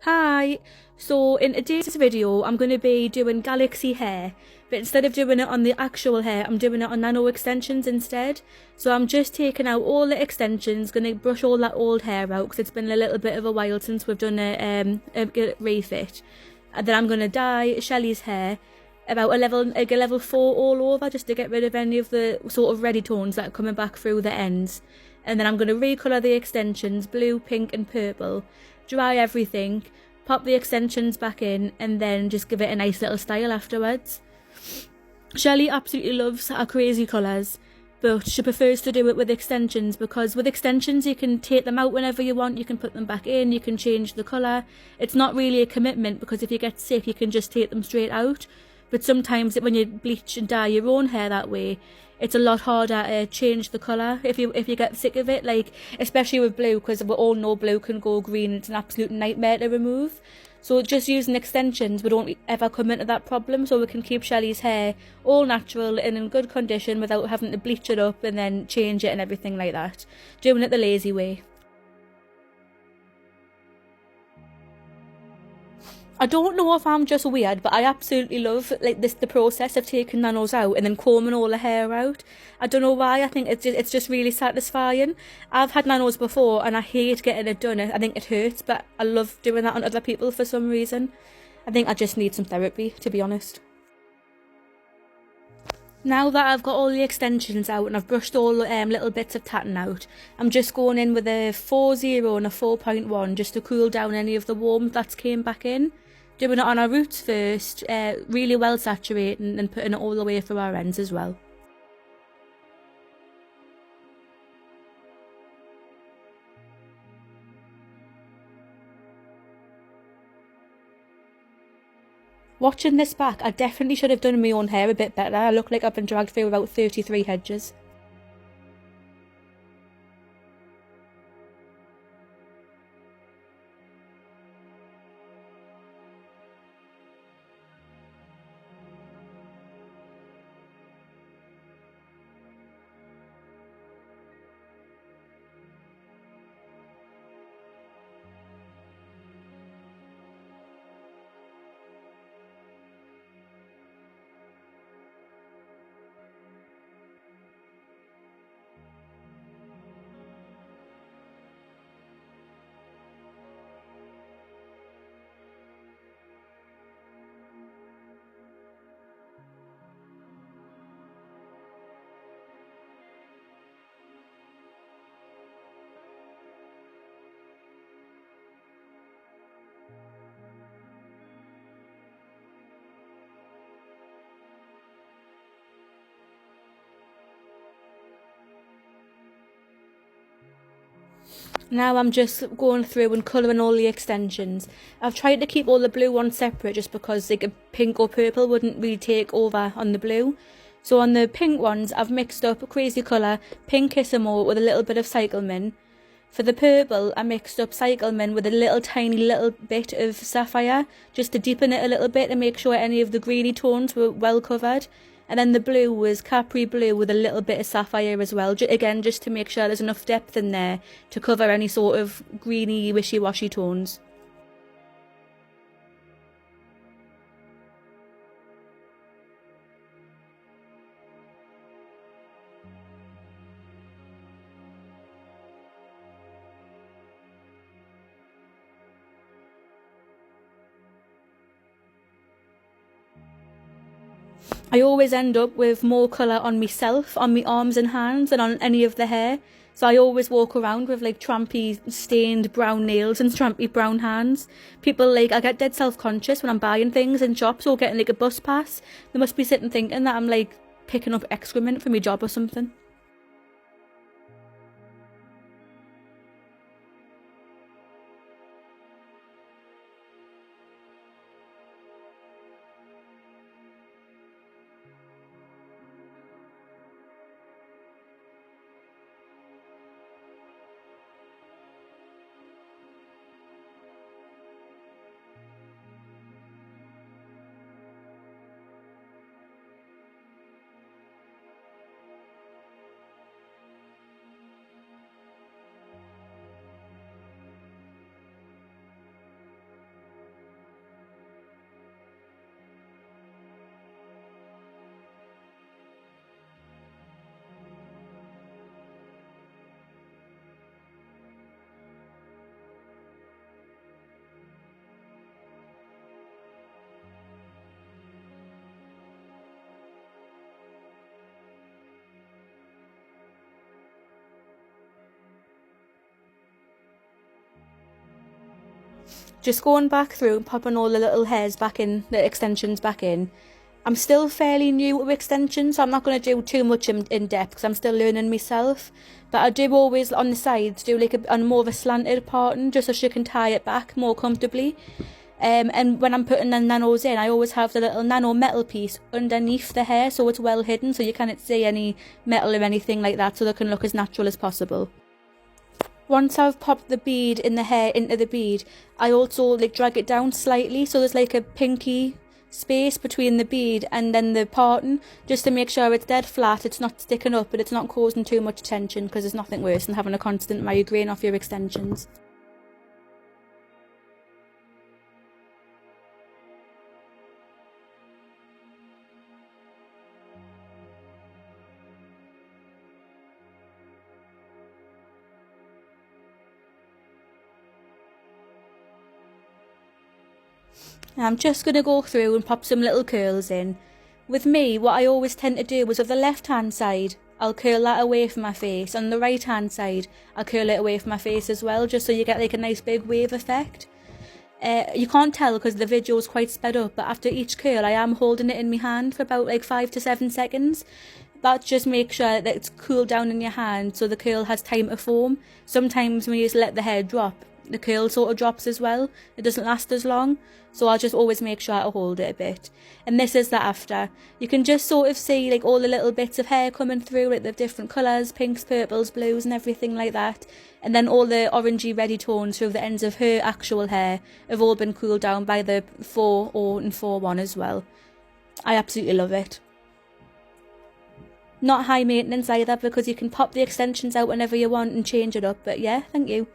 Hi! So in today's video I'm going to be doing galaxy hair, but instead of doing it on the actual hair I'm doing it on nano extensions instead. So I'm just taking out all the extensions, going to brush all that old hair out because it's been a little bit of a while since we've done a refit. And then I'm going to dye Shelley's hair about a level 4 all over, just to get rid of any of the sort of reddy tones that are coming back through the ends. And then I'm going to recolour the extensions blue, pink and purple, dry everything, pop the extensions back in and then just give it a nice little style afterwards. Shelley absolutely loves our crazy colours, but she prefers to do it with extensions because with extensions you can take them out whenever you want, you can put them back in, you can change the colour. It's not really a commitment because if you get sick you can just take them straight out. But sometimes when you bleach and dye your own hair that way, it's a lot harder to change the colour if you get sick of it, like especially with blue, because we all know blue can go green. It's an absolute nightmare to remove. So just using extensions we don't ever come into that problem, so we can keep Shelley's hair all natural and in good condition without having to bleach it up and then change it and everything like that. Doing it the lazy way. I don't know if I'm just weird, but I absolutely love the process of taking nanos out and then combing all the hair out. I don't know why. I think it's just really satisfying. I've had nanos before and I hate getting it done. I think it hurts, but I love doing that on other people for some reason. I think I just need some therapy, to be honest. Now that I've got all the extensions out and I've brushed all little bits of tatting out, I'm just going in with a 4.0 and a 4.1 just to cool down any of the warmth that's came back in. Doing it on our roots first, really well saturating and putting it all the way through our ends as well. Watching this back, I definitely should have done my own hair a bit better. I look like I've been dragged through about 33 hedges. Now I'm just going through and colouring all the extensions. I've tried to keep all the blue ones separate just because like a pink or purple wouldn't really take over on the blue. So on the pink ones I've mixed up a crazy colour, pink Kissamo with a little bit of cyclamen. For the purple I mixed up cyclamen with a tiny little bit of sapphire just to deepen it a little bit and make sure any of the greeny tones were well covered. And then the blue was Capri blue with a little bit of sapphire as well, again just to make sure there's enough depth in there to cover any sort of greeny wishy-washy tones. I always end up with more colour on myself, on my arms and hands, than on any of the hair. So I always walk around with like trampy stained brown nails and trampy brown hands. People I get dead self-conscious when I'm buying things in shops or getting like a bus pass. They must be sitting thinking that I'm like picking up excrement for my job or something. Just going back through and popping all the little hairs back in, the extensions back in. I'm still fairly new to extensions, so I'm not going to do too much in depth because I'm still learning myself. But I do always, on the sides, do like a more of a slanted parting, just so she can tie it back more comfortably. And when I'm putting the nanos in, I always have the little nano metal piece underneath the hair, so it's well hidden, so you can't see any metal or anything like that, so they can look as natural as possible. Once I've popped the bead in the hair into the bead, I also like drag it down slightly, so there's like a pinky space between the bead and then the parting, just to make sure it's dead flat, it's not sticking up, but it's not causing too much tension, because there's nothing worse than having a constant migraine off your extensions. I'm just going to go through and pop some little curls in. With me, what I always tend to do is with the left hand side, I'll curl that away from my face. On the right hand side, I'll curl it away from my face as well, just so you get like a nice big wave effect. You can't tell because the video is quite sped up, but after each curl I am holding it in my hand for about like 5 to 7 seconds. That just makes sure that it's cooled down in your hand so the curl has time to form. Sometimes when you just let the hair drop, the curl sort of drops as well. It doesn't last as long, so I'll just always make sure to hold it a bit. And this is the after. You can just sort of see like all the little bits of hair coming through, like the different colours, pinks, purples, blues and everything like that. And then all the orangey reddy tones through the ends of her actual hair have all been cooled down by the 4-0 and 4-1 as well. I absolutely love it. Not high maintenance either, because you can pop the extensions out whenever you want and change it up, but yeah, thank you.